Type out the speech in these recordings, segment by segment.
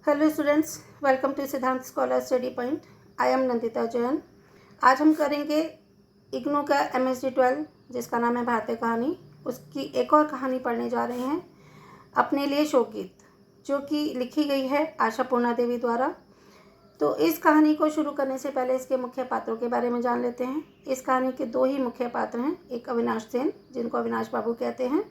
Hello students, welcome to सिद्धांत scholar study point. I am Nandita Jain. आज हम करेंगे इग्नू का MSD 12 जिसका नाम है भारतीय कहानी। उसकी एक और कहानी पढ़ने जा रहे हैं, अपने लिए शोकगीत, जो कि लिखी गई है आशा पूर्णा देवी द्वारा। तो इस कहानी को शुरू करने से पहले इसके मुख्य पात्रों के बारे में जान लेते हैं। इस कहानी के दो ही मुख्य पात्र हैं। एक अविनाश सेन, जिनको अविनाश बाबू कहते हैं।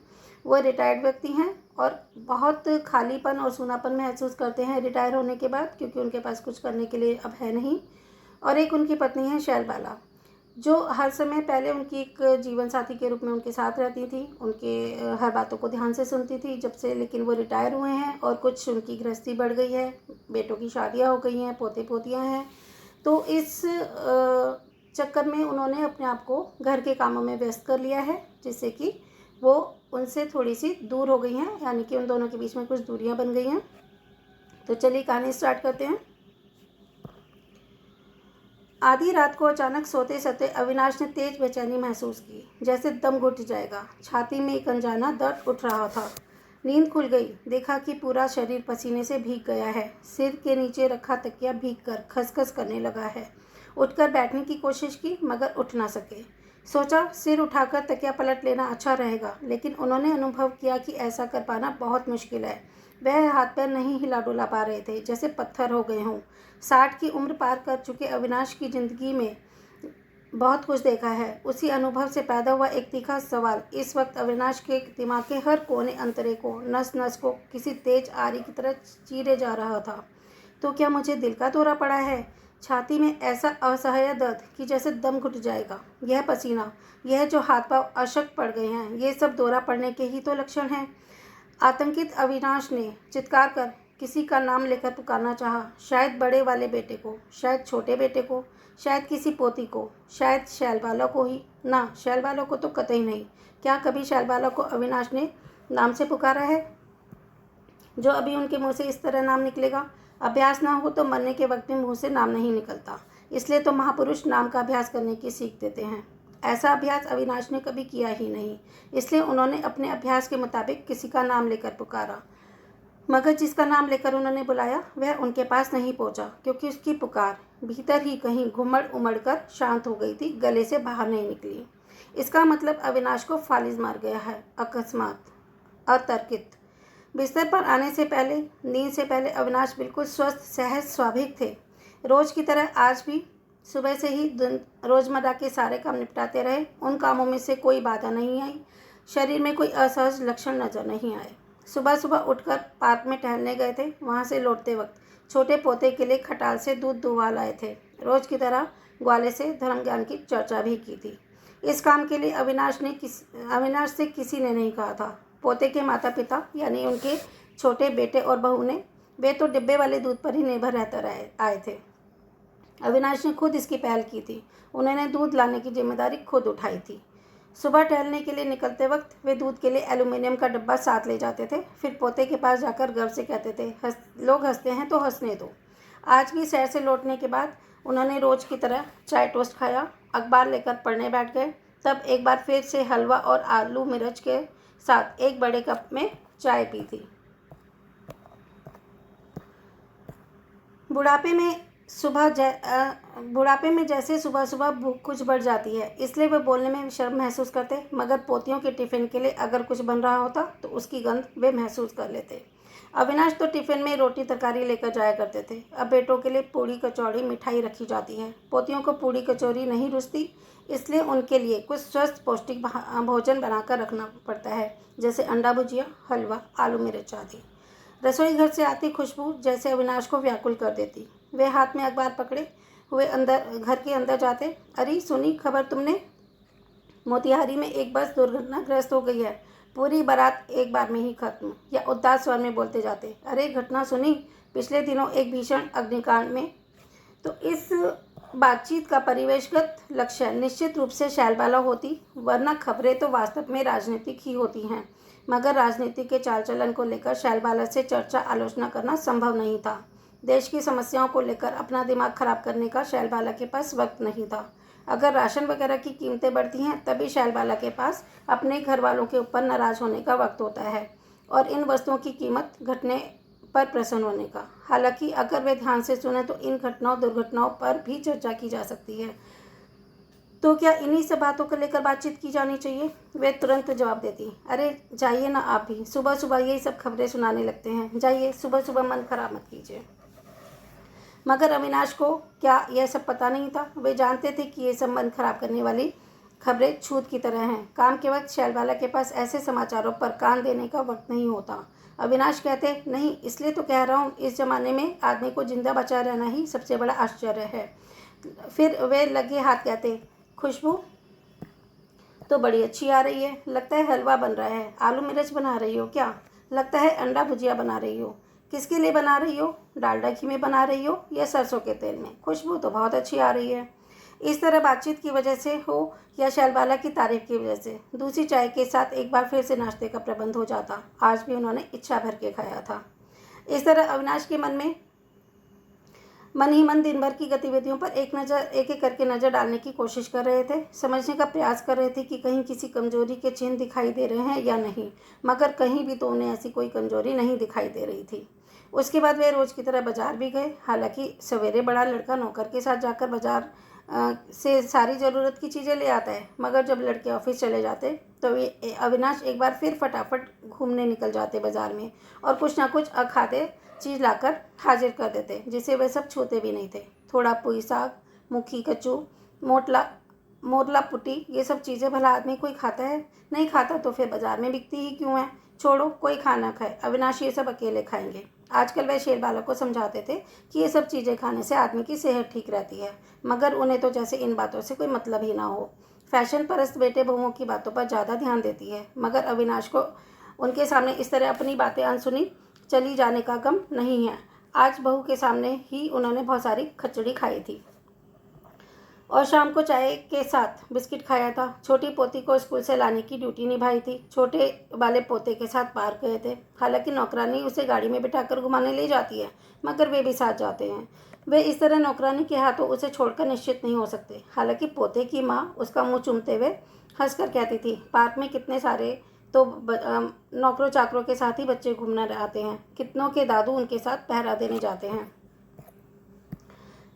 वह रिटायर्ड व्यक्ति हैं और बहुत खालीपन और सूनापन महसूस करते हैं रिटायर होने के बाद, क्योंकि उनके पास कुछ करने के लिए अब है नहीं। और एक उनकी पत्नी है शैलबाला, जो हर समय पहले उनकी एक जीवन साथी के रूप में उनके साथ रहती थी, उनके हर बातों को ध्यान से सुनती थी जब से, लेकिन वो रिटायर हुए हैं और कुछ उनकी गृहस्थी बढ़ गई है, बेटों की शादियां हो गई हैं, पोते पोतियां हैं। तो इस चक्कर में उन्होंने अपने आप को घर के कामों में व्यस्त कर लिया है, जिससे कि वो उनसे थोड़ी सी दूर हो गई हैं, यानी कि उन दोनों के बीच में कुछ दूरियां बन गई हैं। तो चलिए कहानी स्टार्ट करते हैं। आधी रात को अचानक सोते सोते अविनाश ने तेज बेचैनी महसूस की, जैसे दम घुट जाएगा। छाती में एक अनजाना दर्द उठ रहा था। नींद खुल गई, देखा कि पूरा शरीर पसीने से भीग गया है। सिर के नीचे रखा तकिया भीग कर खसखस करने लगा है। उठकर बैठने की कोशिश की, मगर उठ ना सके। सोचा सिर उठाकर तकिया पलट लेना अच्छा रहेगा, लेकिन उन्होंने अनुभव किया कि ऐसा कर पाना बहुत मुश्किल है। वह हाथ पैर नहीं हिला डुला पा रहे थे, जैसे पत्थर हो गए हों। 60 की उम्र पार कर चुके अविनाश की जिंदगी में बहुत कुछ देखा है। उसी अनुभव से पैदा हुआ एक तीखा सवाल इस वक्त अविनाश के दिमाग के हर कोने अंतरे को, नस नस को किसी तेज आरी की तरह चीरे जा रहा था। तो क्या मुझे दिल का दौरा पड़ा है? छाती में ऐसा असह्य दर्द कि जैसे दम घुट जाएगा। यह पसीना, यह जो हाथ पांव अशक्त पड़ गए हैं, ये सब दौरा पड़ने के ही तो लक्षण हैं। आतंकित अविनाश ने चित्कार कर किसी का नाम लेकर पुकारना चाहा। शायद बड़े वाले बेटे को, शायद छोटे बेटे को, शायद किसी पोती को, शायद शैलबाला को ही। ना, शैलबाला को तो कतई नहीं। क्या कभी शैलबाला को अविनाश ने नाम से पुकारा है, जो अभी उनके मुंह से इस तरह नाम निकलेगा? अभ्यास ना हो तो मरने के वक्त में मुंह से नाम नहीं निकलता। इसलिए तो महापुरुष नाम का अभ्यास करने की सीख देते हैं। ऐसा अभ्यास अविनाश ने कभी किया ही नहीं, इसलिए उन्होंने अपने अभ्यास के मुताबिक किसी का नाम लेकर पुकारा, मगर जिसका नाम लेकर उन्होंने बुलाया वह उनके पास नहीं पहुंचा, क्योंकि उसकी पुकार भीतर ही कहीं घुमड़ उमड़ कर शांत हो गई थी, गले से बाहर नहीं निकली। इसका मतलब अविनाश को फालिज मार गया है, अकस्मात, अतर्कित। बिस्तर पर आने से पहले, नींद से पहले अविनाश बिल्कुल स्वस्थ, सहज, स्वाभाविक थे। रोज की तरह आज भी सुबह से ही रोजमर्रा के सारे काम निपटाते रहे। उन कामों में से कोई बाधा नहीं आई। शरीर में कोई असहज लक्षण नजर नहीं आए। सुबह सुबह उठकर पार्क में टहलने गए थे। वहां से लौटते वक्त छोटे पोते के लिए खटाल से दूध दुहवा लाए थे। रोज की तरह ग्वाले से धर्म ज्ञान की चर्चा भी की थी। इस काम के लिए अविनाश से किसी ने नहीं कहा था। पोते के माता पिता यानी उनके छोटे बेटे और बहू ने, वे तो डिब्बे वाले दूध पर ही निर्भर रहते आए थे। अविनाश ने खुद इसकी पहल की थी। उन्होंने दूध लाने की जिम्मेदारी खुद उठाई थी। सुबह टहलने के लिए निकलते वक्त वे दूध के लिए एल्यूमिनियम का डब्बा साथ ले जाते थे। फिर पोते के पास जाकर गर्व से कहते थे, लोग हंसते हैं तो हंसने दो। आज की सैर से लौटने के बाद उन्होंने रोज की तरह चाय टोस्ट खाया, अखबार लेकर पढ़ने बैठ गए। तब एक बार फिर से हलवा और आलू मिर्च के साथ एक बड़े कप में चाय पी थी। बुढ़ापे में जैसे सुबह सुबह भूख कुछ बढ़ जाती है, इसलिए वे बोलने में शर्म महसूस करते, मगर पोतियों के टिफ़िन के लिए अगर कुछ बन रहा होता तो उसकी गंध वे महसूस कर लेते। अविनाश तो टिफ़िन में रोटी तरकारी लेकर जाया करते थे। अब बेटों के लिए पूड़ी कचौड़ी मिठाई रखी जाती है। पोतियों को पूड़ी कचौड़ी नहीं रुचती, इसलिए उनके लिए कुछ स्वस्थ पौष्टिक भोजन बनाकर रखना पड़ता है, जैसे अंडा भुजिया, हलवा, आलू मिर्च आदि। रसोई घर से आती खुशबू जैसे अविनाश को व्याकुल कर देती। वे हाथ में अखबार पकड़े हुए घर के अंदर जाते। अरे सुनी खबर तुमने? मोतिहारी में एक बस दुर्घटनाग्रस्त हो गई है। पूरी बारात एक बार में ही खत्म। या उदास स्वर में बोलते जाते, अरे घटना सुनी? पिछले दिनों एक भीषण अग्निकांड में। तो इस बातचीत का परिवेशगत लक्ष्य निश्चित रूप से शैलबाला होती, वरना खबरें तो वास्तव में राजनीतिक ही होती हैं। मगर राजनीति के चाल चलन को लेकर शैलबाला से चर्चा आलोचना करना संभव नहीं था। देश की समस्याओं को लेकर अपना दिमाग खराब करने का शैलबाला के पास वक्त नहीं था। अगर राशन वगैरह की कीमतें बढ़ती हैं, तभी शैलबाला के पास अपने घर वालों के ऊपर नाराज होने का वक्त होता है, और इन वस्तुओं की कीमत घटने पर प्रसन्न होने का। हालांकि अगर वे ध्यान से सुने तो इन घटनाओं दुर्घटनाओं पर भी चर्चा की जा सकती है। तो क्या इन्हीं सब बातों को लेकर बातचीत की जानी चाहिए? वे तुरंत जवाब देती, अरे जाइए ना, आप भी सुबह सुबह यही सब खबरें सुनाने लगते हैं, जाइए, सुबह सुबह मन खराब मत कीजिए। मगर अविनाश को क्या यह सब पता नहीं था? वे जानते थे कि ये सब मन खराब करने वाली खबरें छूत की तरह हैं। काम के वक्त शैलबाला के पास ऐसे समाचारों पर कान देने का वक्त नहीं होता। अविनाश कहते, नहीं, इसलिए तो कह रहा हूँ, इस जमाने में आदमी को जिंदा बचा रहना ही सबसे बड़ा आश्चर्य है। फिर वे लगे हाथ कहते, खुशबू तो बड़ी अच्छी आ रही है, लगता है हलवा बन रहा है। आलू मिर्च बना रही हो क्या? लगता है अंडा भुजिया बना रही हो। किसके लिए बना रही हो? डालडा घी में बना रही हो या सरसों के तेल में? खुशबू तो बहुत अच्छी आ रही है। इस तरह बातचीत की वजह से हो या शैलबाला की तारीफ की वजह से दूसरी चाय के साथ एक बार फिर से नाश्ते का प्रबंध हो जाता। आज भी उन्होंने इच्छा भर के खाया था। इस तरह अविनाश के मन ही मन दिन भर की गतिविधियों पर एक एक करके नज़र डालने की कोशिश कर रहे थे, समझने का प्रयास कर रहे थे कि कहीं किसी कमजोरी के चिन्ह दिखाई दे रहे हैं या नहीं। मगर कहीं भी तो उन्हें ऐसी कोई कमजोरी नहीं दिखाई दे रही थी। उसके बाद वे रोज़ की तरह बाजार भी गए। हालांकि सवेरे बड़ा लड़का नौकर के साथ जाकर बाजार से सारी ज़रूरत की चीज़ें ले आता है, मगर जब लड़के ऑफिस चले जाते तो वे अविनाश एक बार फिर फटाफट घूमने निकल जाते बाजार में और कुछ ना कुछ अखाद्य चीज़ लाकर हाजिर कर देते, जिसे वे सब छूते भी नहीं थे। थोड़ा पुई साग, मुखी कच्चू, मोरला पुटी, ये सब चीज़ें भला आदमी कोई खाता है? नहीं खाता तो फिर बाजार में बिकती ही क्यों है? छोड़ो, कोई खाना खाए, अविनाश ये सब अकेले खाएंगे। आजकल वह शेरबाला को समझाते थे कि ये सब चीज़ें खाने से आदमी की सेहत ठीक रहती है, मगर उन्हें तो जैसे इन बातों से कोई मतलब ही ना हो। फैशन परस्त बेटे बहुओं की बातों पर ज़्यादा ध्यान देती है, मगर अविनाश को उनके सामने इस तरह अपनी बातें अनसुनी चली जाने का गम नहीं है। आज बहू के सामने ही उन्होंने बहुत सारी खिचड़ी खाई थी और शाम को चाय के साथ बिस्किट खाया था। छोटी पोती को स्कूल से लाने की ड्यूटी निभाई थी। छोटे वाले पोते के साथ पार्क गए थे। हालांकि नौकरानी उसे गाड़ी में बिठाकर घुमाने ले जाती है, मगर वे भी साथ जाते हैं। वे इस तरह नौकरानी के हाथों उसे छोड़कर निश्चित नहीं हो सकते। हालांकि पोते की माँ उसका मुँह चूमते हुए हंसकर कहती थी, पार्क में कितने सारे तो नौकरों चाकरों के साथ ही बच्चे घूमने आते हैं, कितनों के दादू उनके साथ पहरा देने जाते हैं।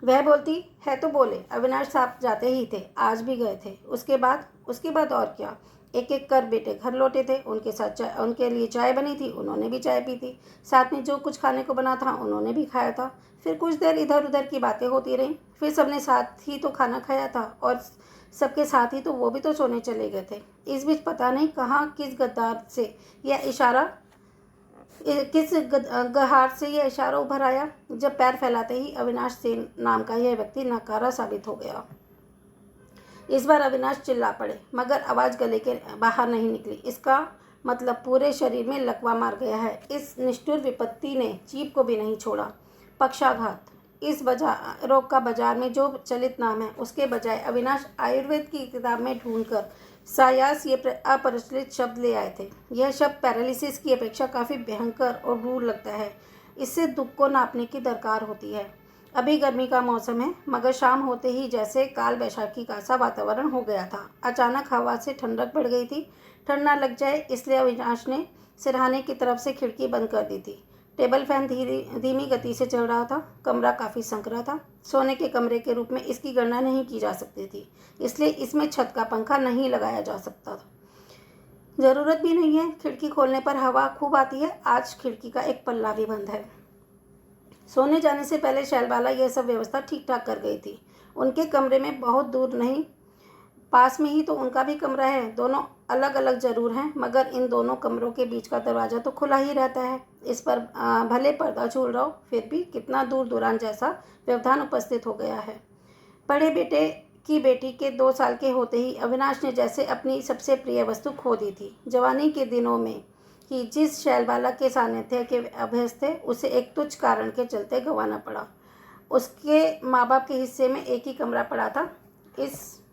वह बोलती है तो बोले, अविनाश साहब जाते ही थे, आज भी गए थे। उसके बाद और क्या? एक एक कर बेटे घर लौटे थे। उनके लिए चाय बनी थी, उन्होंने भी चाय पी थी। साथ में जो कुछ खाने को बना था उन्होंने भी खाया था। फिर कुछ देर इधर उधर की बातें होती रहीं। फिर सबने साथ ही तो खाना खाया था और सबके साथ ही तो वो भी तो सोने चले गए थे। इस बीच पता नहीं कहाँ किस गहार से यह इशारा उभर आया, जब पैर फैलाते ही अविनाश सेन नाम का यह व्यक्ति नकारा साबित हो गया। इस बार अविनाश चिल्ला पड़े, मगर आवाज़ गले के बाहर नहीं निकली। इसका मतलब पूरे शरीर में लकवा मार गया है। इस निष्ठुर विपत्ति ने जीभ को भी नहीं छोड़ा। पक्षाघात। इस रोग का बाजार में जो चलित नाम है, उसके बजाय अविनाश आयुर्वेद की किताब में ढूंढकर सायास ये अपरिचित शब्द ले आए थे। यह शब्द पैरालिसिस की अपेक्षा काफ़ी भयंकर और क्रूर लगता है। इससे दुख को नापने की दरकार होती है। अभी गर्मी का मौसम है, मगर शाम होते ही जैसे काल बैशाखी का सा वातावरण हो गया था। अचानक हवा से ठंडक बढ़ गई थी। ठंड ना लग जाए इसलिए अविनाश ने सिरहाने की तरफ से खिड़की बंद कर दी थी। टेबल फैन धीमी गति से चल रहा था। कमरा काफ़ी संकरा था। सोने के कमरे के रूप में इसकी गणना नहीं की जा सकती थी, इसलिए इसमें छत का पंखा नहीं लगाया जा सकता था। ज़रूरत भी नहीं है, खिड़की खोलने पर हवा खूब आती है। आज खिड़की का एक पल्ला भी बंद है। सोने जाने से पहले शैलबाला यह सब व्यवस्था ठीक ठाक कर गई थी। उनके कमरे में बहुत दूर नहीं, पास में ही तो उनका भी कमरा है। दोनों अलग अलग जरूर हैं, मगर इन दोनों कमरों के बीच का दरवाज़ा तो खुला ही रहता है। इस पर भले पर्दा झूल रहा हो, फिर भी कितना दूर दुरान जैसा व्यवधान उपस्थित हो गया है। बड़े बेटे की बेटी के 2 साल के होते ही अविनाश ने जैसे अपनी सबसे प्रिय वस्तु खो दी थी। जवानी के दिनों में ही जिस शैलबाला के सानिध्य के अभ्यस्त थे, उसे एक तुच्छ कारण के चलते गंवाना पड़ा। उसके माँ बाप के हिस्से में एक ही कमरा पड़ा था। इसलिए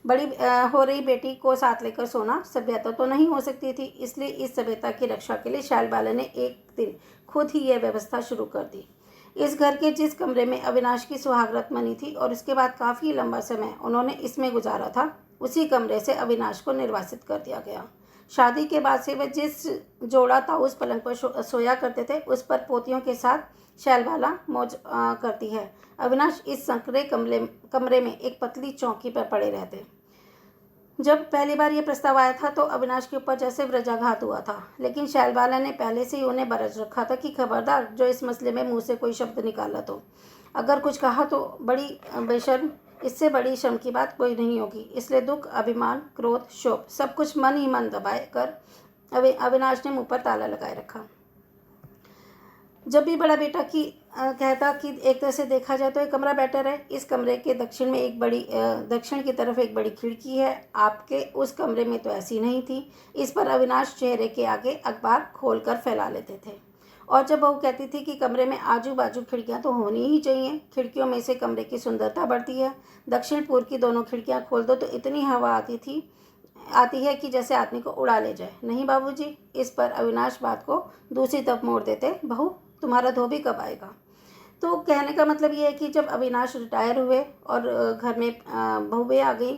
बड़ी हो रही बेटी को साथ लेकर सोना सभ्यता तो नहीं हो सकती थी। इसलिए इस सभ्यता की रक्षा के लिए शैलबाला ने एक दिन खुद ही यह व्यवस्था शुरू कर दी। इस घर के जिस कमरे में अविनाश की सुहागरात मनी थी और उसके बाद काफ़ी लंबा समय उन्होंने इसमें गुजारा था, उसी कमरे से अविनाश को निर्वासित कर दिया गया। शादी के बाद से वे जिस जोड़ा ताऊस पलंग पर सोया करते थे उस पर पोतियों के साथ शैलबाला मौज करती है। अविनाश इस संकरे कमरे में एक पतली चौकी पर पड़े रहते। जब पहली बार यह प्रस्ताव आया था तो अविनाश के ऊपर जैसे वज्राघात हुआ था, लेकिन शैलबाला ने पहले से ही उन्हें बरज रखा था कि खबरदार जो इस मसले में मुंह से कोई शब्द निकाला तो अगर कुछ कहा तो बड़ी बेशर्म, इससे बड़ी शर्म की बात कोई नहीं होगी। इसलिए दुख, अभिमान, क्रोध, शोक सब कुछ मन ही मन दबाए कर अविनाश ने मुंह पर ताला लगाए रखा। जब भी बड़ा बेटा कहता कि एक तरह से देखा जाए तो एक कमरा बेटर है। इस कमरे के दक्षिण की तरफ एक बड़ी खिड़की है। आपके उस कमरे में तो ऐसी नहीं थी। इस पर अविनाश चेहरे के आगे अखबार खोलकर फैला लेते थे। और जब बहू कहती थी कि कमरे में आजू बाजू खिड़कियां तो होनी ही चाहिए, खिड़कियों में से कमरे की सुंदरता बढ़ती है। दक्षिण पूर्व की दोनों खिड़कियां खोल दो तो इतनी हवा आती है कि जैसे आदमी को उड़ा ले जाए। नहीं बाबूजी, इस पर अविनाश बात को दूसरी तरफ मोड़ देते, बहू तुम्हारा धोबी कब आएगा। तो कहने का मतलब ये है कि जब अविनाश रिटायर हुए और घर में बहुएं आ गई,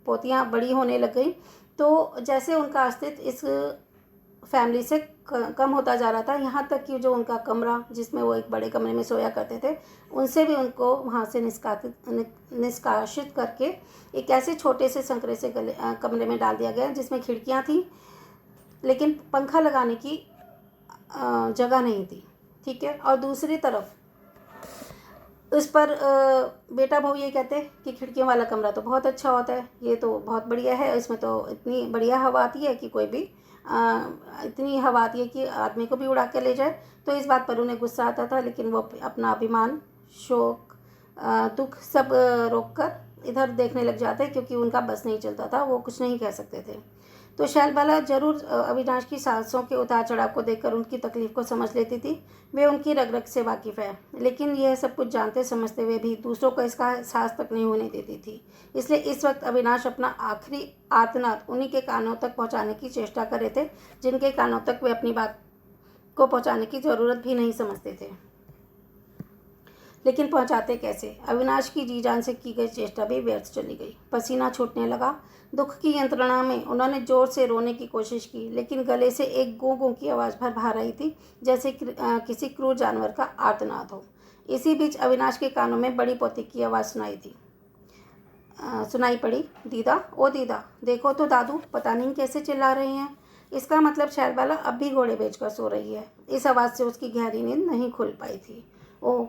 पोतियां बड़ी होने लग गई, तो जैसे उनका अस्तित्व इस फैमिली से कम होता जा रहा था। यहाँ तक कि जो उनका कमरा जिसमें वो एक बड़े कमरे में सोया करते थे, उनसे भी उनको वहाँ से निष्कासित करके एक ऐसे छोटे से संकरे से कमरे में डाल दिया गया जिसमें खिड़कियाँ थी लेकिन पंखा लगाने की जगह नहीं थी। ठीक है। और दूसरी तरफ उस पर बेटा बहू ये कहते हैं कि खिड़कियों वाला कमरा तो बहुत अच्छा होता है, ये तो बहुत बढ़िया है, इसमें तो इतनी बढ़िया हवा आती है कि कोई भी इतनी हवा आती है कि आदमी को भी उड़ा के ले जाए। तो इस बात पर उन्हें गुस्सा आता था, लेकिन वो अपना अभिमान, शोक, दुख सब रोक कर इधर देखने लग जाते क्योंकि उनका बस नहीं चलता था, वो कुछ नहीं कह सकते थे। तो शैलबाला जरूर अविनाश की सासों के उतार चढ़ाव को देखकर उनकी तकलीफ को समझ लेती थी। वे उनकी रग रग से वाकिफ़ है, लेकिन यह सब कुछ जानते समझते हुए भी दूसरों को इसका एहसास तक नहीं होने देती थी। इसलिए इस वक्त अविनाश अपना आखिरी आर्तनाद उन्हीं के कानों तक पहुंचाने की चेष्टा कर रहे थे जिनके कानों तक वे अपनी बात को पहुंचाने की ज़रूरत भी नहीं समझते थे। लेकिन पहुंचाते कैसे? अविनाश की जी जान से की गई चेष्टा भी व्यर्थ चली गई। पसीना छूटने लगा। दुख की यंत्रणा में उन्होंने जोर से रोने की कोशिश की, लेकिन गले से एक गूं गूं की आवाज़ भर बाहर आई थी, जैसे किसी क्रूर जानवर का आर्तनाद हो। इसी बीच अविनाश के कानों में बड़ी पोती की आवाज़ सुनाई पड़ी, दीदा, ओ दीदा, देखो तो दादू पता नहीं कैसे चिल्ला रहे हैं। इसका मतलब शैलबाला अब भी घोड़े बेचकर सो रही है। इस आवाज़ से उसकी गहरी नींद नहीं खुल पाई थी। ओह,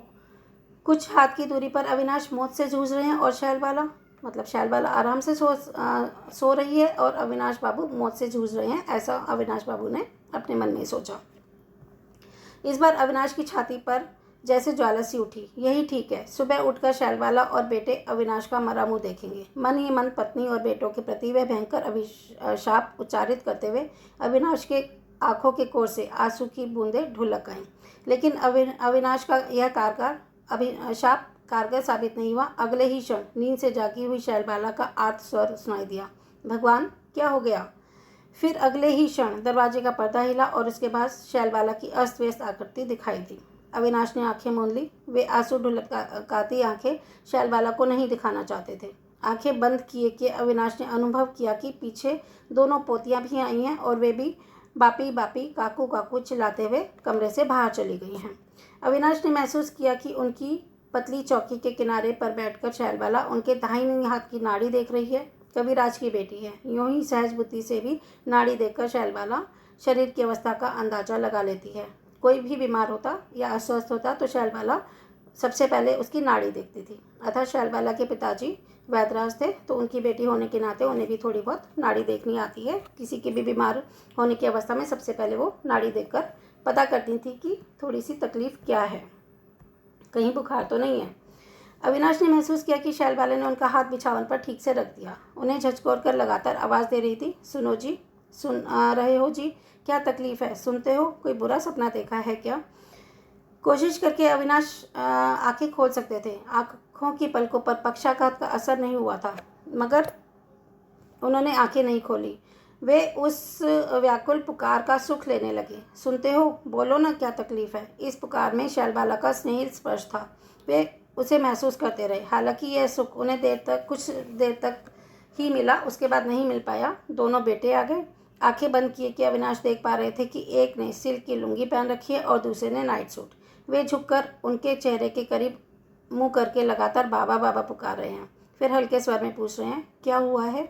कुछ हाथ की दूरी पर अविनाश मौत से जूझ रहे हैं और शैलबाला आराम से सो रही है और अविनाश बाबू मौत से जूझ रहे हैं, ऐसा अविनाश बाबू ने अपने मन में सोचा। इस बार अविनाश की छाती पर जैसे ज्वाला सी उठी। यही ठीक है, सुबह उठकर शैलबाला और बेटे अविनाश का मरा मुँह देखेंगे। मन ही मन पत्नी और बेटों के प्रति वह भयंकर अभिशाप उच्चारित करते हुए अविनाश के आंखों के कोर से आंसू की बूंदें ढुलक आईं। लेकिन अविनाश का यह अभिशाप कारगर साबित नहीं हुआ। अगले ही क्षण नींद से जागी हुई शैलबाला का आर्त स्वर सुनाई दिया, भगवान क्या हो गया? फिर अगले ही क्षण दरवाजे का पर्दा हिला और उसके बाद शैलबाला की अस्त व्यस्त आकृति दिखाई दी। अविनाश ने आंखें मूंद ली। वे आंसू ढुलकाती आंखें शैलबाला को नहीं दिखाना चाहते थे। आंखें बंद किए अविनाश ने अनुभव किया कि पीछे दोनों पोतियां भी आई हैं और वे भी बापी बापी, काकू काकू चिल्लाते हुए कमरे से बाहर चली गई हैं। अविनाश ने महसूस किया कि उनकी पतली चौकी के किनारे पर बैठकर शैलबाला उनके दाहिने हाथ की नाड़ी देख रही है। कविराज की बेटी है। यूं ही सहज बुद्धि से भी नाड़ी देखकर शैलबाला शरीर की अवस्था का अंदाजा लगा लेती है। कोई भी बीमार होता या अस्वस्थ होता तो शैलबाला सबसे पहले उसकी नाड़ी देखती थी। अतः शैलबाला के पिताजी वैद्यराज थे, तो उनकी बेटी होने के नाते उन्हें भी थोड़ी बहुत नाड़ी देखनी आती है। किसी के भी बीमार होने की अवस्था में सबसे पहले वो नाड़ी देखकर पता करती थी कि थोड़ी सी तकलीफ क्या है, कहीं बुखार तो नहीं है। अविनाश ने महसूस किया कि शैलबाला ने उनका हाथ बिछावन पर ठीक से रख दिया। उन्हें झकझोर कर लगातार आवाज़ दे रही थी, सुनो जी, सुन रहे हो जी, क्या तकलीफ़ है, सुनते हो, कोई बुरा सपना देखा है क्या? कोशिश करके अविनाश आंखें खोल सकते थे। आंखों की पलकों पर पक्षाघात का असर नहीं हुआ था, मगर उन्होंने आंखें नहीं खोली। वे उस व्याकुल पुकार का सुख लेने लगे। सुनते हो, बोलो ना, क्या तकलीफ़ है? इस पुकार में शैलबाला का स्नेही स्पर्श था। वे उसे महसूस करते रहे। हालांकि यह सुख उन्हें कुछ देर तक ही मिला, उसके बाद नहीं मिल पाया। दोनों बेटे आ गए। आंखें बंद किए कि अविनाश देख पा रहे थे कि एक ने सिल्क की लुंगी पहन रखी है और दूसरे ने नाइट सूट। वे झुककर उनके चेहरे के करीब मुंह करके लगातार बाबा बाबा पुकार रहे हैं। फिर हल्के स्वर में पूछ रहे हैं, क्या हुआ है?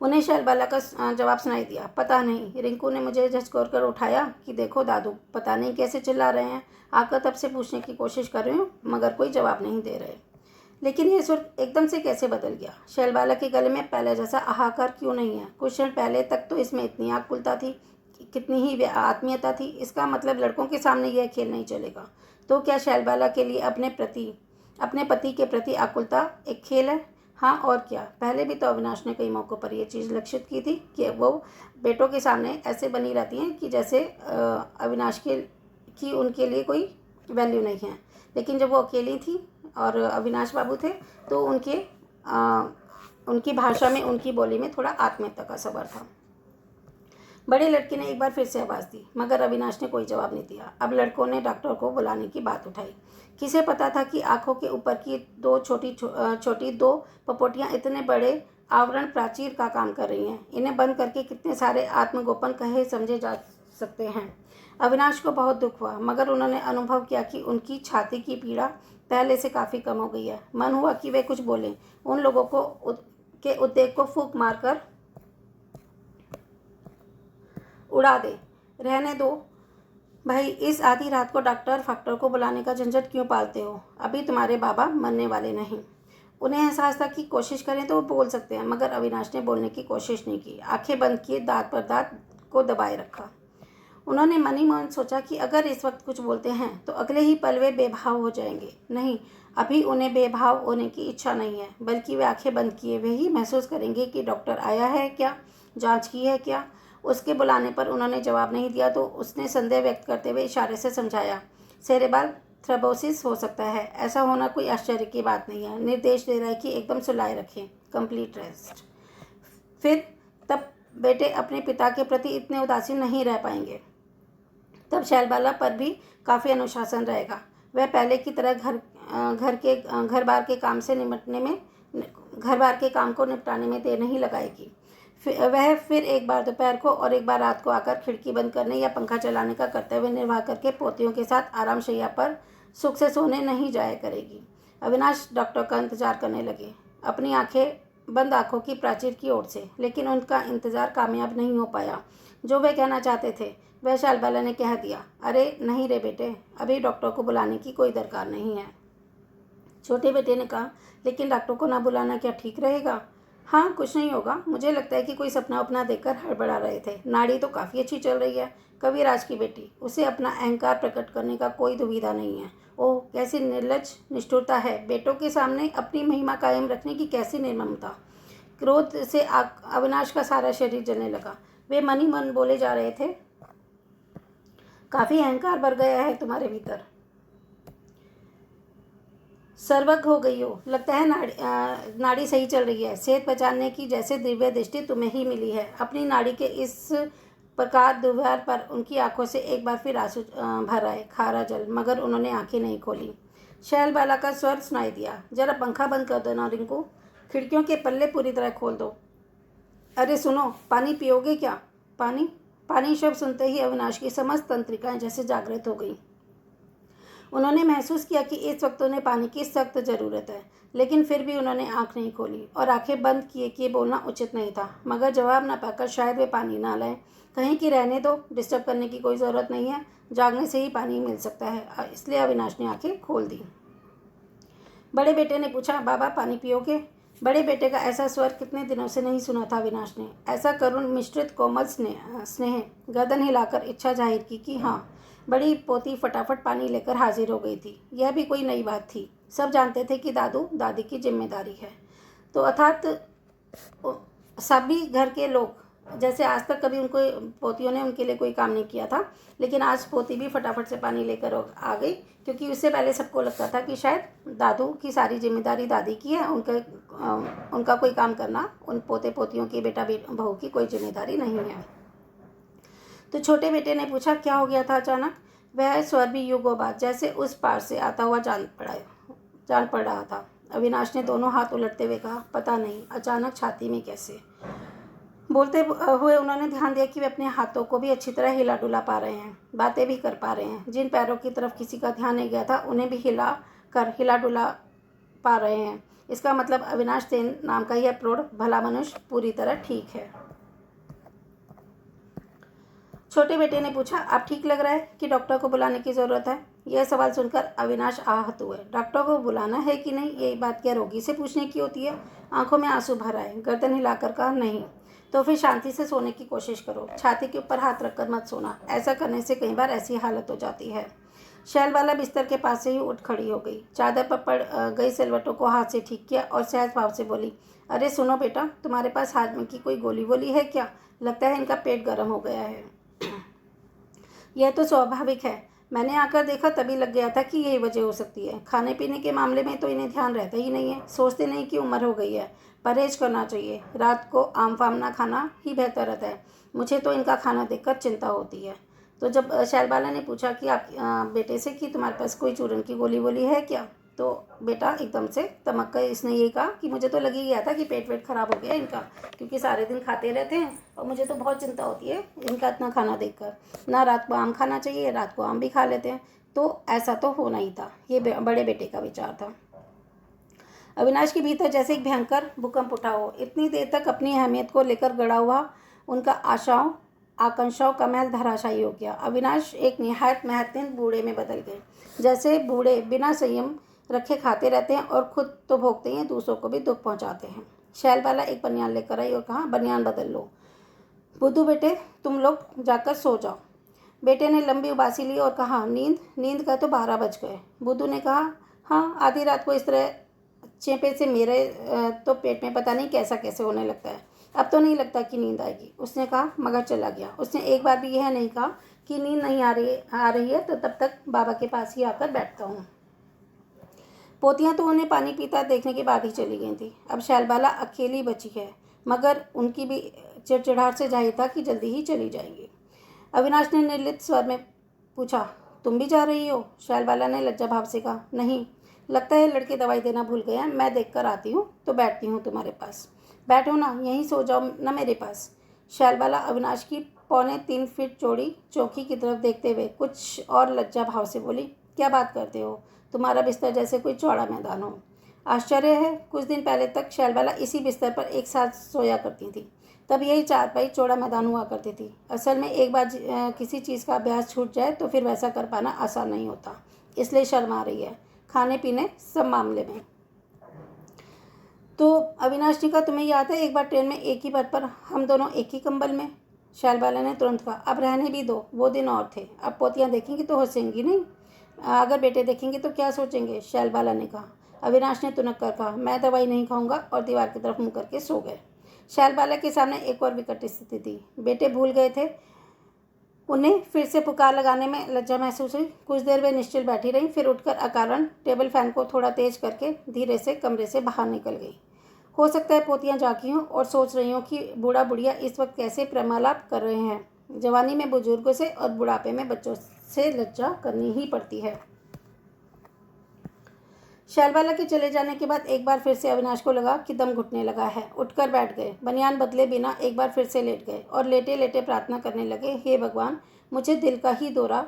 उन्हें शैलबाला का जवाब सुनाई दिया, पता नहीं। रिंकू ने मुझे झकझोर कर उठाया कि देखो दादू, पता नहीं कैसे चिल्ला रहे हैं। आकर तब से पूछने की कोशिश कर रही हूँ मगर कोई जवाब नहीं दे रहे। लेकिन ये सुर एकदम से कैसे बदल गया? शैलबाला के गले में पहले जैसा हाहाकार क्यों नहीं है? कुछ क्षण पहले तक तो इसमें इतनी आकुलता थी, कितनी ही आत्मीयता थी। इसका मतलब लड़कों के सामने यह खेल नहीं चलेगा। तो क्या शैलबाला के लिए अपने पति के प्रति आकुलता एक खेल है? हाँ और क्या। पहले भी तो अविनाश ने कई मौक़ों पर यह चीज़ लक्षित की थी कि वो बेटों के सामने ऐसे बनी रहती हैं कि जैसे अविनाश की उनके लिए कोई वैल्यू नहीं है। लेकिन जब वो अकेली थी और अविनाश बाबू थे तो उनकी भाषा में, उनकी बोली में थोड़ा आत्मीयता का सवार था। बड़े लड़के ने एक बार फिर से आवाज़ दी मगर अविनाश ने कोई जवाब नहीं दिया। अब लड़कों ने डॉक्टर को बुलाने की बात उठाई। किसे पता था कि आंखों के ऊपर की छोटी दो पपोटियाँ इतने बड़े आवरण प्राचीर का काम कर रही हैं। इन्हें बंद करके कितने सारे आत्मगोपन कहे समझे जा सकते हैं। अविनाश को बहुत दुख हुआ मगर उन्होंने अनुभव किया कि उनकी छाती की पीड़ा पहले से काफ़ी कम हो गई है। मन हुआ कि वे कुछ बोलें, उन लोगों के उद्वेग को फूंक मारकर उड़ा दे। रहने दो भाई, इस आधी रात को डॉक्टर को बुलाने का झंझट क्यों पालते हो? अभी तुम्हारे बाबा मरने वाले नहीं। उन्हें एहसास था कि कोशिश करें तो वो बोल सकते हैं मगर अविनाश ने बोलने की कोशिश नहीं की। आंखें बंद किए दांत पर दांत को दबाए रखा। उन्होंने मन ही मन सोचा कि अगर इस वक्त कुछ बोलते हैं तो अगले ही पल वे बेभाव हो जाएंगे। नहीं, अभी उन्हें बेभाव होने की इच्छा नहीं है, बल्कि वे आंखें बंद किए वे ही महसूस करेंगे कि डॉक्टर आया है क्या, जांच की है क्या। उसके बुलाने पर उन्होंने जवाब नहीं दिया तो उसने संदेह व्यक्त करते हुए इशारे से समझाया, सेरेब्रल थ्रोम्बोसिस हो सकता है। ऐसा होना कोई आश्चर्य की बात नहीं है। निर्देश दे रहा है कि एकदम सुलाए रखें, कंप्लीट रेस्ट। फिर तब बेटे अपने पिता के प्रति इतने उदासीन नहीं रह पाएंगे। तब शैलबाला पर भी काफ़ी अनुशासन रहेगा। वह पहले की तरह घर बार के काम से निपटने में घर बार के काम को निपटाने में देर नहीं लगाएगी। वह फिर एक बार दोपहर को और एक बार रात को आकर खिड़की बंद करने या पंखा चलाने का कर्तव्य निर्वाह करके पोतियों के साथ आराम शैया पर सुख से सोने नहीं जाया करेगी। अविनाश डॉक्टर का इंतजार करने लगे, अपनी बंद आंखों की प्राचीर की ओर से। लेकिन उनका इंतजार कामयाब नहीं हो पाया। जो वे कहना चाहते थे वह शैलबाला ने कह दिया, अरे नहीं रे बेटे, अभी डॉक्टर को बुलाने की कोई दरकार नहीं है। छोटे बेटे ने कहा, लेकिन डॉक्टर को ना बुलाना क्या ठीक रहेगा? हाँ, कुछ नहीं होगा। मुझे लगता है कि कोई सपना अपना देखकर हड़बड़ा रहे थे। नाड़ी तो काफ़ी अच्छी चल रही है। कविराज की बेटी, उसे अपना अहंकार प्रकट करने का कोई दुविधा नहीं है। ओह, कैसी निर्लज निष्ठुरता है। बेटों के सामने अपनी महिमा कायम रखने की कैसी निर्ममता। क्रोध से अविनाश का सारा शरीर जलने लगा। वे मन ही मन बोले जा रहे थे, काफ़ी अहंकार भर गया है तुम्हारे भीतर। सर्वज्ञ हो गई हो, लगता है नाड़ी सही चल रही है। सेहत पहचानने की जैसे दिव्य दृष्टि तुम्हें ही मिली है। अपनी नाड़ी के इस प्रकार दुर्व्यवहार पर उनकी आंखों से एक बार फिर आंसू भर आए, खारा जल, मगर उन्होंने आंखें नहीं खोली। शैलबाला का स्वर सुनाई दिया, जरा पंखा बंद कर दो ना रिंकू, खिड़कियों के पल्ले पूरी तरह खोल दो। अरे सुनो, पानी पियोगे क्या? पानी? पानी शब्द सुनते ही अविनाश की समस्त तंत्रिकाएं जैसे जागृत हो गई। उन्होंने महसूस किया कि इस वक्त उन्हें पानी की सख्त ज़रूरत है। लेकिन फिर भी उन्होंने आंख नहीं खोली और आंखें बंद किए बोलना उचित नहीं था। मगर जवाब न पाकर शायद वे पानी ना लाएं। कहीं कि रहने दो, डिस्टर्ब करने की कोई ज़रूरत नहीं है, जागने से ही पानी मिल सकता है। इसलिए अविनाश ने आंखें खोल दी। बड़े बेटे ने पूछा, बाबा पानी पियोगे? बड़े बेटे का ऐसा स्वर कितने दिनों से नहीं सुना था अविनाश ने। ऐसा करुण मिश्रित कोमल स्नेह गर्दन हिलाकर इच्छा जाहिर की कि हाँ। बड़ी पोती फटाफट पानी लेकर हाजिर हो गई थी। यह भी कोई नई बात थी। सब जानते थे कि दादू दादी की जिम्मेदारी है। तो अर्थात सभी घर के लोग, जैसे आज तक कभी उनको पोतियों ने उनके लिए कोई काम नहीं किया था, लेकिन आज पोती भी फटाफट से पानी लेकर आ गई, क्योंकि उससे पहले सबको लगता था कि शायद दादू की सारी जिम्मेदारी दादी की है, उनका कोई काम करना उन पोते पोतियों की बेटा बहू की कोई जिम्मेदारी नहीं है। तो छोटे बेटे ने पूछा, क्या हो गया था अचानक? वह स्वर भी युगों बाद जैसे उस पार से आता हुआ जान पड़ रहा था। अविनाश ने दोनों हाथ उलटते हुए कहा, पता नहीं, अचानक छाती में कैसे। बोलते हुए उन्होंने ध्यान दिया कि वे अपने हाथों को भी अच्छी तरह हिला डुला पा रहे हैं, बातें भी कर पा रहे हैं। जिन पैरों की तरफ किसी का ध्यान नहीं गया था उन्हें भी हिला डुला पा रहे हैं। इसका मतलब अविनाश सेन नाम का यह प्रौढ़ भला मनुष्य पूरी तरह ठीक है। छोटे बेटे ने पूछा, आप ठीक लग रहा है कि डॉक्टर को बुलाने की ज़रूरत है? यह सवाल सुनकर अविनाश आहत हुए। डॉक्टर को बुलाना है कि नहीं, यही बात क्या रोगी से पूछने की होती है? आंखों में आंसू भर आए। गर्दन हिलाकर कहा, नहीं। तो फिर शांति से सोने की कोशिश करो। छाती के ऊपर हाथ रखकर मत सोना। ऐसा करने से कई बार ऐसी हालत हो जाती है। शैलबाला बिस्तर के पास से ही उठ खड़ी हो गई। चादर पर पड़ गई सिलवटों को हाथ से ठीक किया और सहज भाव से बोली, अरे सुनो बेटा, तुम्हारे पास हाथ में की कोई गोली वोली है क्या? लगता है इनका पेट गर्म हो गया है। यह तो स्वाभाविक है। मैंने आकर देखा तभी लग गया था कि यही वजह हो सकती है। खाने पीने के मामले में तो इन्हें ध्यान रहता ही नहीं है। सोचते नहीं कि उम्र हो गई है, परहेज करना चाहिए। रात को आम फाम ना खाना ही बेहतर रहता है। मुझे तो इनका खाना देखकर चिंता होती है। तो जब शैलबाला ने पूछा कि आप बेटे से कि तुम्हारे पास कोई चूरन की गोली वोली है क्या, तो बेटा एकदम से तमक कर इसने ये कहा कि मुझे तो लग ही गया था कि पेट वेट खराब हो गया इनका, क्योंकि सारे दिन खाते रहते हैं और मुझे तो बहुत चिंता होती है इनका इतना खाना देखकर। ना रात को आम खाना चाहिए, रात को आम भी खा लेते हैं, तो ऐसा तो होना ही था। ये बड़े बेटे का विचार था। अविनाश के भीतर जैसे एक भयंकर भूकंप उठा हो। इतनी देर तक अपनी अहमियत को लेकर गड़ा हुआ उनका आशाओं आकांक्षाओं का महल धराशायी हो गया। अविनाश एक निहायत महत्वहीन बूढ़े में बदल गए। जैसे बूढ़े बिना संयम रखे खाते रहते हैं और खुद तो भोगते हैं, दूसरों को भी दुख पहुंचाते हैं। शैलबाला एक बनियान लेकर आई और कहा, बनियान बदल लो। बुद्धू बेटे, तुम लोग जाकर सो जाओ। बेटे ने लंबी उबासी ली और कहा, नींद का तो 12 बज गए। बुद्धू ने कहा, हाँ, आधी रात को इस तरह चेपे से मेरे तो पेट में पता नहीं कैसा कैसे होने लगता है। अब तो नहीं लगता कि नींद आएगी, उसने कहा, मगर चला गया। उसने एक बार भी यह नहीं कहा कि नींद नहीं आ रही है तो तब तक बाबा के पास ही आकर बैठता हूँ। पोतियाँ तो उन्हें पानी पीता देखने के बाद ही चली गई थी। अब शैलबाला अकेली बची है, मगर उनकी भी चिड़चिड़ाहट से जाहिर था कि जल्दी ही चली जाएंगी। अविनाश ने निर्लिप्त स्वर में पूछा, तुम भी जा रही हो? शैलबाला ने लज्जा भाव से कहा, नहीं, लगता है लड़के दवाई देना भूल गए हैं। मैं देख कर आती हूँ तो बैठती हूँ तुम्हारे पास। बैठो ना, यहीं सो जाओ ना मेरे पास। शैलबाला अविनाश की 3.25 फीट चौड़ी चौकी की तरफ देखते हुए कुछ और लज्जा भाव से बोली, क्या बात करते हो? तुम्हारा बिस्तर जैसे कोई चौड़ा मैदान हो। आश्चर्य है, कुछ दिन पहले तक शैलबाला इसी बिस्तर पर एक साथ सोया करती थी। तब यही चारपाई चौड़ा मैदान हुआ करती थी। असल में एक बार किसी चीज़ का अभ्यास छूट जाए तो फिर वैसा कर पाना आसान नहीं होता, इसलिए शर्म आ रही है, खाने पीने सब मामले में। तो अविनाश ने कहा, तुम्हें याद है एक बार ट्रेन में एक ही बर्थ पर हम दोनों एक ही कंबल में? शैलबाला ने तुरंत कहा, अब रहने भी दो, वो दिन और थे। अब पोतियाँ देखेंगी तो हंसेंगी नहीं, अगर बेटे देखेंगे तो क्या सोचेंगे? शैलबाला ने कहा। अविनाश ने तुनक कर कहा, मैं दवाई नहीं खाऊंगा, और दीवार की तरफ मुँह करके सो गए। शैलबाला के सामने एक और विकट स्थिति थी। बेटे भूल गए थे। उन्हें फिर से पुकार लगाने में लज्जा महसूस हुई। कुछ देर वे निश्चल बैठी रहीं, फिर उठकर अकारण टेबल फैन को थोड़ा तेज करके धीरे से कमरे से बाहर निकल गई। हो सकता है पोतियाँ जागी हों और सोच रही हों कि बूढ़ा बुढ़िया इस वक्त कैसे प्रेमालाप कर रहे हैं। जवानी में बुजुर्गों से और बुढ़ापे में बच्चों से लज्जा करनी ही पड़ती है। शैलबाला के चले जाने के बाद एक बार फिर से अविनाश को लगा कि दम घुटने लगा है। उठकर बैठ गए, बनियान बदले बिना एक बार फिर से लेट गए और लेटे लेटे प्रार्थना करने लगे, हे भगवान, मुझे दिल का ही दौरा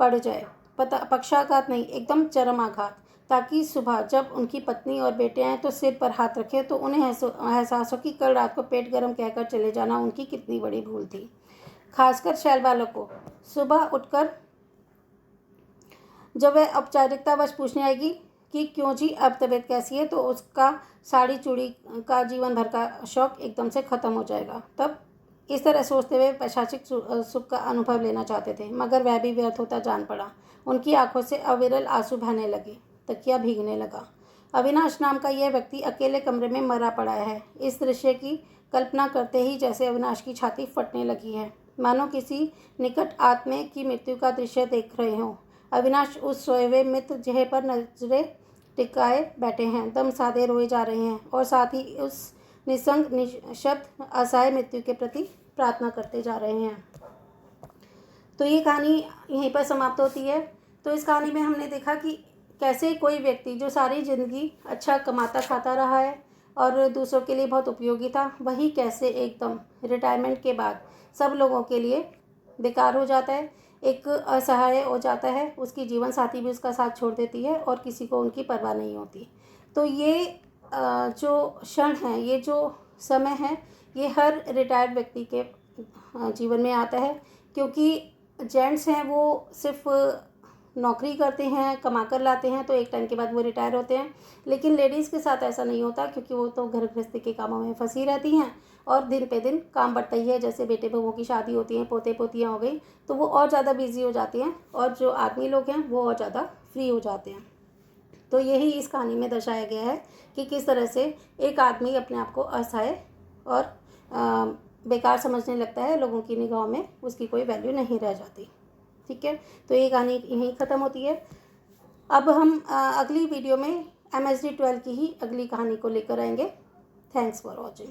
पड़ जाए, पक्षाघात नहीं, एकदम चरम आघात, ताकि सुबह जब उनकी पत्नी और बेटे आए तो सिर पर हाथ रखे तो उन्हें एहसास हो कि कल रात को पेट गर्म कहकर चले जाना उनकी कितनी बड़ी भूल थी। खासकर शैलबाला को सुबह उठकर जब वह औपचारिकतावश पूछने आएगी कि क्यों जी, अब तबीयत कैसी है, तो उसका साड़ी चूड़ी का जीवन भर का शौक एकदम से ख़त्म हो जाएगा। तब इस तरह सोचते हुए पैशाचिक सुख का अनुभव लेना चाहते थे, मगर वह भी व्यर्थ होता जान पड़ा। उनकी आंखों से अविरल आंसू बहने लगे, तकिया भीगने लगा। अविनाश नाम का यह व्यक्ति अकेले कमरे में मरा पड़ा है। इस दृश्य की कल्पना करते ही जैसे अविनाश की छाती फटने लगी है, मानो किसी निकट आत्मे की मृत्यु का दृश्य देख रहे हों। अविनाश उस सोए हुए मित्र जहे पर नजरें टिकाए बैठे हैं, दम साधे रोए जा रहे हैं और साथ ही उस निसंग निशब्द असहाय मृत्यु के प्रति प्रार्थना करते जा रहे हैं। तो ये कहानी यहीं पर समाप्त होती है। तो इस कहानी में हमने देखा कि कैसे कोई व्यक्ति जो सारी ज़िंदगी अच्छा कमाता खाता रहा है, और दूसरों के लिए बहुत उपयोगी था, वही कैसे एकदम रिटायरमेंट के बाद सब लोगों के लिए बेकार हो जाता है, एक असहाय हो जाता है, उसकी जीवन साथी भी उसका साथ छोड़ देती है और किसी को उनकी परवाह नहीं होती। तो ये जो क्षण है, ये जो समय है, ये हर रिटायर्ड व्यक्ति के जीवन में आता है, क्योंकि जेंट्स हैं वो सिर्फ नौकरी करते हैं, कमा कर लाते हैं, तो एक टाइम के बाद वो रिटायर होते हैं। लेकिन लेडीज़ के साथ ऐसा नहीं होता, क्योंकि वो तो घर गृहस्थी के कामों में फंसी रहती हैं और दिन पे दिन काम बढ़ता ही है। जैसे बेटे बहुओं की शादी होती है, पोते पोतियाँ हो गई, तो वो और ज़्यादा बिजी हो जाती हैं और जो आदमी लोग हैं वो और ज़्यादा फ्री हो जाते हैं। तो यही इस कहानी में दर्शाया गया है कि किस तरह से एक आदमी अपने आप को असहाय और बेकार समझने लगता है, लोगों की निगाहों में उसकी कोई वैल्यू नहीं रह जाती। ठीक है, तो ये कहानी यहीं ख़त्म होती है। अब हम अगली वीडियो में MSD 12 की ही अगली कहानी को लेकर आएंगे। Thanks for watching.